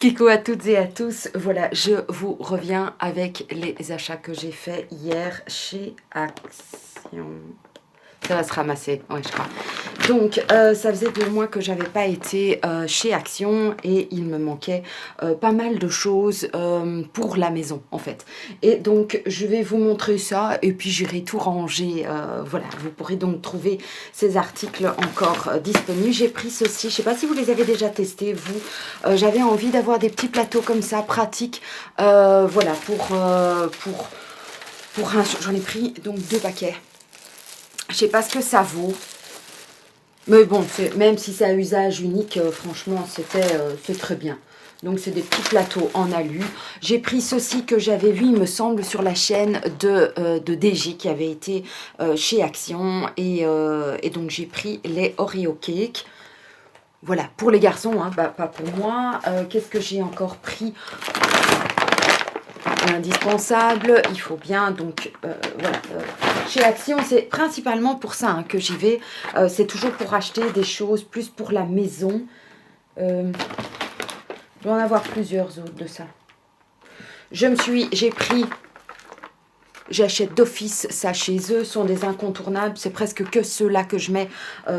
Coucou à toutes et à tous, voilà, je vous reviens avec les achats que j'ai fait hier chez Action. Ça va se ramasser, ouais, je crois. Donc, ça faisait 2 mois que j'avais pas été chez Action et il me manquait pas mal de choses pour la maison, en fait. Et donc, je vais vous montrer ça et puis j'irai tout ranger. Voilà, vous pourrez donc trouver ces articles encore disponibles. J'ai pris ceci, je sais pas si vous les avez déjà testés, vous. J'avais envie d'avoir des petits plateaux comme ça, pratiques. Voilà, j'en ai pris donc 2 paquets. Je sais pas ce que ça vaut. Mais bon, même si c'est à usage unique, franchement, c'est très bien. Donc, c'est des petits plateaux en alu. J'ai pris ceci que j'avais vu, il me semble, sur la chaîne de DJ qui avait été chez Action. Et donc, j'ai pris les Oreo Cake. Voilà, pour les garçons, hein, pas pour moi. Qu'est-ce que j'ai encore pris ? Indispensable, il faut bien, donc voilà, chez Action, c'est principalement pour ça que j'y vais, c'est toujours pour acheter des choses plus pour la maison. Je dois en avoir plusieurs autres de ça. J'achète d'office ça chez eux, sont des incontournables, c'est presque que ceux-là que je mets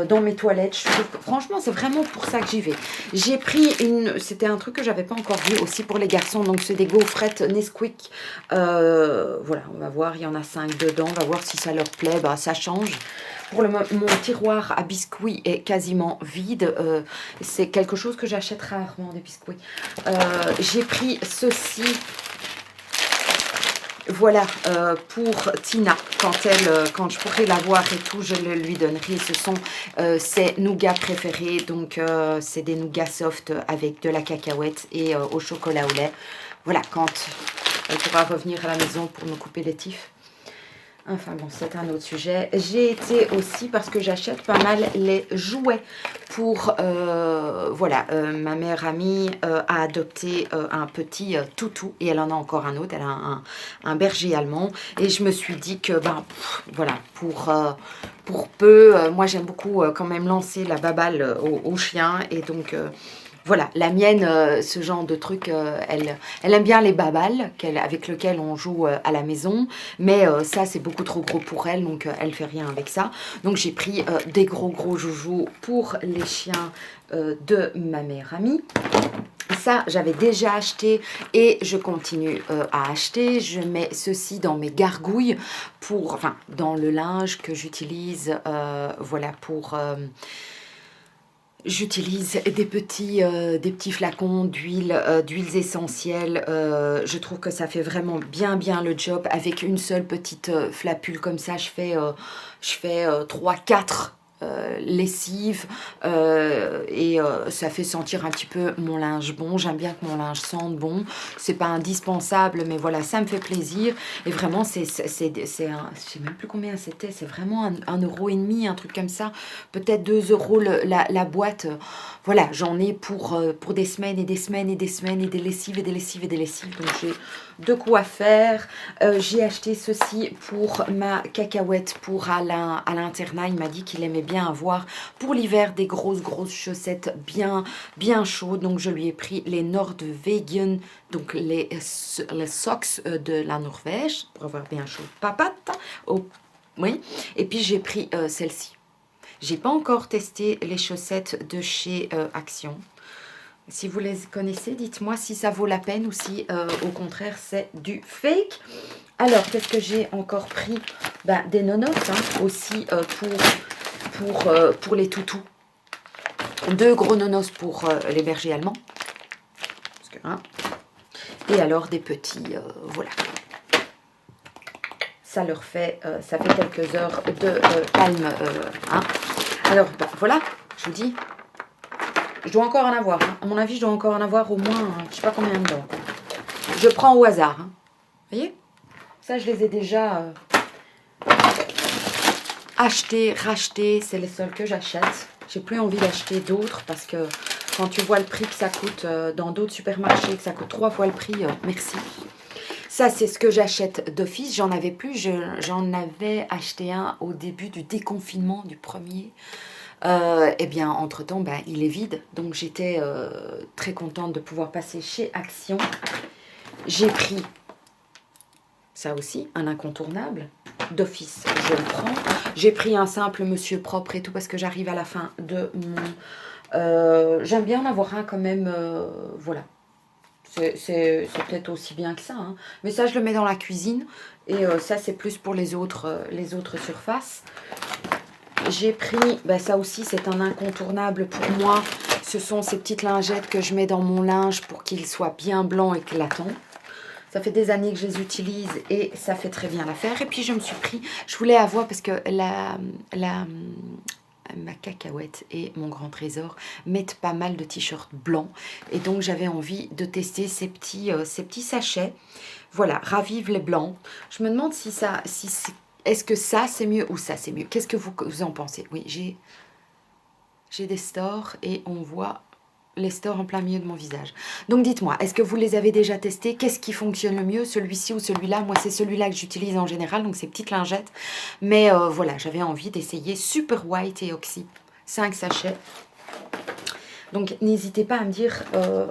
dans mes toilettes. Franchement, c'est vraiment pour ça que j'y vais. J'ai pris c'était un truc que j'avais pas encore vu aussi pour les garçons, donc c'est des gaufrettes Nesquik. Voilà, on va voir, il y en a 5 dedans, on va voir si ça leur plaît, bah ça change. Pour mon tiroir à biscuits est quasiment vide. C'est quelque chose que j'achète rarement, des biscuits. J'ai pris ceci. Voilà, pour Tina, quand je pourrai la voir et tout, je le lui donnerai. Ce sont ses nougats préférés, donc c'est des nougats soft avec de la cacahuète et au chocolat au lait. Voilà, quand elle pourra revenir à la maison pour me couper les tifs. Enfin bon, c'est un autre sujet. J'ai été aussi, parce que j'achète pas mal les jouets pour, voilà, ma meilleure amie a adopté un petit toutou et elle en a encore un autre, elle a un berger allemand. Et je me suis dit que, ben, voilà, pour peu, moi j'aime beaucoup quand même lancer la baballe au chien et donc... voilà, la mienne, ce genre de truc, elle aime bien les babales avec lesquelles on joue à la maison. Mais ça, c'est beaucoup trop gros pour elle, donc elle fait rien avec ça. Donc j'ai pris des gros joujoux pour les chiens de ma meilleure amie. Ça, j'avais déjà acheté et je continue à acheter. Je mets ceci dans mes gargouilles, enfin, dans le linge que j'utilise, voilà, pour... J'utilise des petits flacons d'huiles essentielles. Je trouve que ça fait vraiment bien le job. Avec une seule petite flapule comme ça, je fais 3-4 lessives et ça fait sentir un petit peu mon linge bon. J'aime bien que mon linge sente bon. C'est pas indispensable, mais voilà, ça me fait plaisir. Et vraiment, je sais même plus combien c'était. C'est vraiment 1,50 €, un truc comme ça. Peut-être 2 € la boîte. Voilà, j'en ai pour des semaines et des semaines et des semaines et des lessives et des lessives et des lessives. Donc j'ai de quoi faire. J'ai acheté ceci pour ma cacahuète pour Alain à l'internat. Il m'a dit qu'il aimait bien avoir pour l'hiver des grosses chaussettes bien chaudes. Donc je lui ai pris les Nordvegan, donc les socks de la Norvège pour avoir bien chaud papate. Oh, oui. Et puis j'ai pris celle-ci. J'ai pas encore testé les chaussettes de chez Action. Si vous les connaissez, dites-moi si ça vaut la peine ou si au contraire c'est du fake. Alors, qu'est-ce que j'ai encore pris? Des nonos aussi pour les toutous. 2 gros nonos pour les bergers allemands. Et alors des petits, voilà. Ça leur fait, ça fait quelques heures de calme. Alors, voilà, je vous dis. Je dois encore en avoir. À mon avis, je dois encore en avoir au moins, je sais pas combien dedans. Je prends au hasard. Vous voyez? Ça, je les ai déjà achetés, rachetés. C'est les seuls que j'achète. J'ai plus envie d'acheter d'autres parce que quand tu vois le prix que ça coûte dans d'autres supermarchés, que ça coûte 3 fois le prix, merci. Ça, c'est ce que j'achète d'office. J'en avais plus. J'en avais acheté un au début du déconfinement du premier. Eh bien, entre-temps, ben, il est vide. Donc, j'étais très contente de pouvoir passer chez Action. J'ai pris, ça aussi, un incontournable. D'office, je le prends. J'ai pris un simple Monsieur Propre et tout parce que j'arrive à la fin de mon... J'aime bien en avoir un quand même, voilà. C'est peut-être aussi bien que ça, hein. Mais ça, je le mets dans la cuisine. Et ça, c'est plus pour les autres surfaces. J'ai pris, ben ça aussi, c'est un incontournable pour moi. Ce sont ces petites lingettes que je mets dans mon linge pour qu'ils soient bien blancs, éclatants. Ça fait des années que je les utilise et ça fait très bien l'affaire. Et puis, je me suis pris, je voulais avoir, parce que ma cacahuète et mon grand trésor mettent pas mal de t-shirts blancs. Et donc, j'avais envie de tester ces petits sachets. Voilà, Ravive les blancs. Je me demande si ça... est-ce que ça, c'est mieux ou ça, c'est mieux? Qu'est-ce que vous en pensez? Oui, j'ai des stores et on voit les stores en plein milieu de mon visage. Donc, dites-moi, est-ce que vous les avez déjà testés? Qu'est-ce qui fonctionne le mieux? Celui-ci ou celui-là? Moi, c'est celui-là que j'utilise en général, donc ces petites lingettes. Mais voilà, j'avais envie d'essayer Super White et Oxy. 5 sachets. Donc, n'hésitez pas à me dire,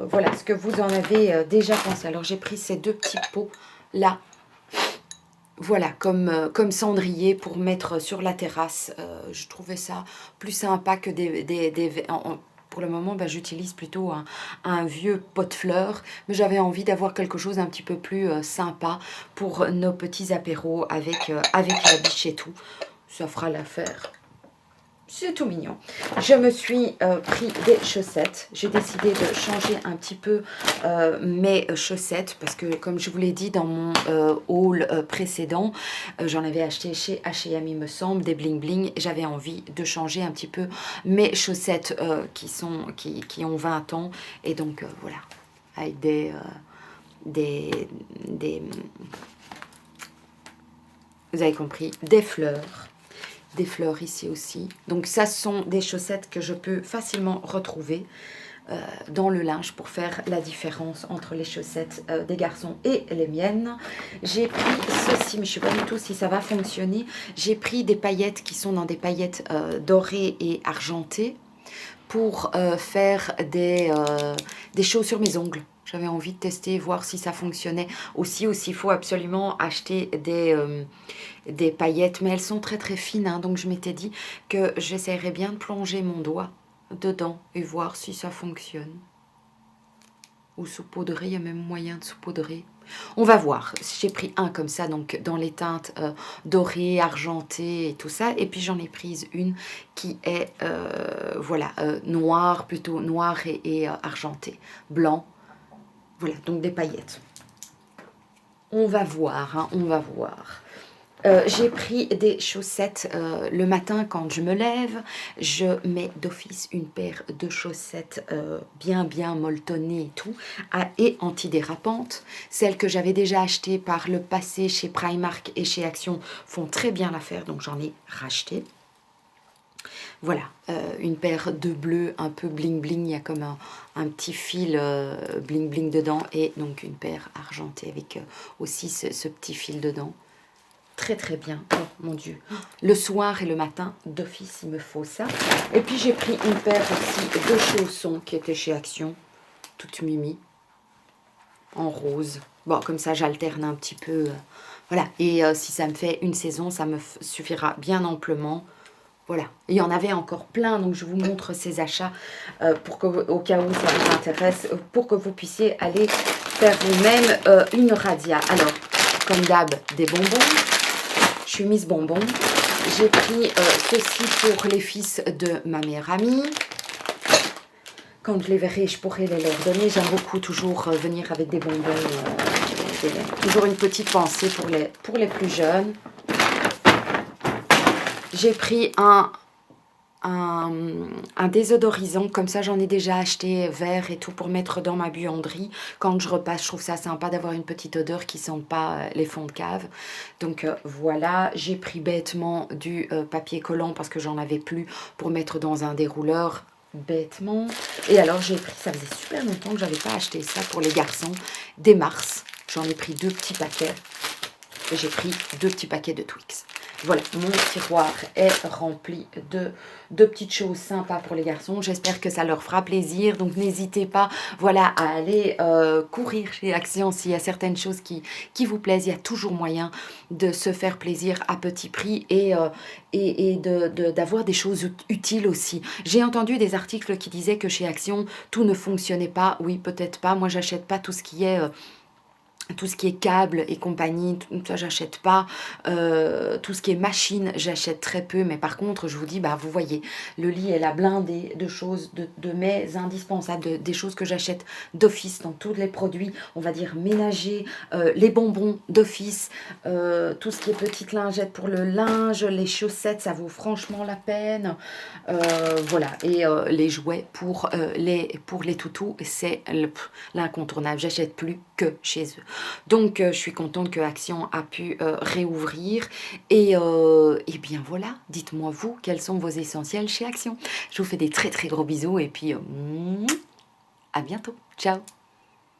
voilà, ce que vous en avez déjà pensé. Alors, j'ai pris ces deux petits pots là. Voilà, comme cendrier pour mettre sur la terrasse. Je trouvais ça plus sympa que pour le moment, ben, j'utilise plutôt un vieux pot de fleurs. Mais j'avais envie d'avoir quelque chose un petit peu plus sympa pour nos petits apéros avec la biche et tout. Ça fera l'affaire. C'est tout mignon. Je me suis pris des chaussettes. J'ai décidé de changer un petit peu mes chaussettes parce que, comme je vous l'ai dit dans mon haul précédent, j'en avais acheté chez H&M, il me semble, des bling bling. J'avais envie de changer un petit peu mes chaussettes qui ont 20 ans. Et donc, voilà, avec vous avez compris, des fleurs. Des fleurs ici aussi. Donc ça, ce sont des chaussettes que je peux facilement retrouver dans le linge pour faire la différence entre les chaussettes des garçons et les miennes. J'ai pris ceci, mais je ne sais pas du tout si ça va fonctionner. J'ai pris des paillettes qui sont dans des paillettes dorées et argentées pour faire des choses sur mes ongles. J'avais envie de tester, voir si ça fonctionnait. Aussi, il faut absolument acheter des paillettes. Mais elles sont très très fines, hein, donc je m'étais dit que j'essaierais bien de plonger mon doigt dedans et voir si ça fonctionne. Ou saupoudrer, il y a même moyen de saupoudrer. On va voir. J'ai pris un comme ça, donc dans les teintes dorées, argentées et tout ça. Et puis j'en ai prise une qui est, voilà, noire, plutôt noire et argentée. Blanc. Voilà, donc des paillettes. On va voir, hein, on va voir. J'ai pris des chaussettes le matin quand je me lève. Je mets d'office une paire de chaussettes bien molletonnées et tout, et antidérapantes. Celles que j'avais déjà achetées par le passé chez Primark et chez Action font très bien l'affaire, donc j'en ai racheté. Voilà, une paire de bleus un peu bling bling, il y a comme un petit fil bling bling dedans, et donc une paire argentée avec aussi ce petit fil dedans. Très très bien, oh mon Dieu. Le soir et le matin, d'office, il me faut ça. Et puis j'ai pris une paire aussi de chaussons qui étaient chez Action, toute mimi, en rose. Bon, comme ça j'alterne un petit peu, voilà. Et si ça me fait une saison, ça me suffira bien amplement. Voilà, il y en avait encore plein, donc je vous montre ces achats pour que, au cas où ça vous intéresse, pour que vous puissiez aller faire vous-même une radia. Alors, comme d'hab, des bonbons. Je suis Miss Bonbon. J'ai pris ceci pour les fils de ma meilleure amie. Quand je les verrai, je pourrai les leur donner. J'aime beaucoup toujours venir avec des bonbons. Toujours une petite pensée pour les plus jeunes. J'ai pris un désodorisant, comme ça j'en ai déjà acheté vert et tout pour mettre dans ma buanderie. Quand je repasse, je trouve ça sympa d'avoir une petite odeur qui ne sent pas les fonds de cave. Donc voilà, j'ai pris bêtement du papier collant parce que j'en avais plus pour mettre dans un dérouleur. Bêtement. Et alors j'ai pris, ça faisait super longtemps que j'avais pas acheté ça pour les garçons, des Mars. J'en ai pris 2 petits paquets. Et j'ai pris 2 petits paquets de Twix. voilà, mon tiroir est rempli de petites choses sympas pour les garçons. J'espère que ça leur fera plaisir. Donc, n'hésitez pas, voilà, à aller courir chez Action s'il y a certaines choses qui vous plaisent. Il y a toujours moyen de se faire plaisir à petit prix et d'avoir des choses utiles aussi. J'ai entendu des articles qui disaient que chez Action, tout ne fonctionnait pas. Oui, peut-être pas. Moi, j'achète pas tout ce qui est... tout ce qui est câble et compagnie, tout ça j'achète pas. Tout ce qui est machine, j'achète très peu. Mais par contre, je vous dis, bah vous voyez, le lit est la blindée de choses, de mes indispensables, des choses que j'achète d'office dans tous les produits, on va dire ménagers, les bonbons d'office, tout ce qui est petite lingette pour le linge, les chaussettes, ça vaut franchement la peine. Voilà, et les jouets pour les toutous, c'est l'incontournable. J'achète plus que chez eux. Donc, je suis contente que Action a pu réouvrir. Et bien voilà, dites-moi vous, quels sont vos essentiels chez Action. Je vous fais des très très gros bisous et puis à bientôt. Ciao.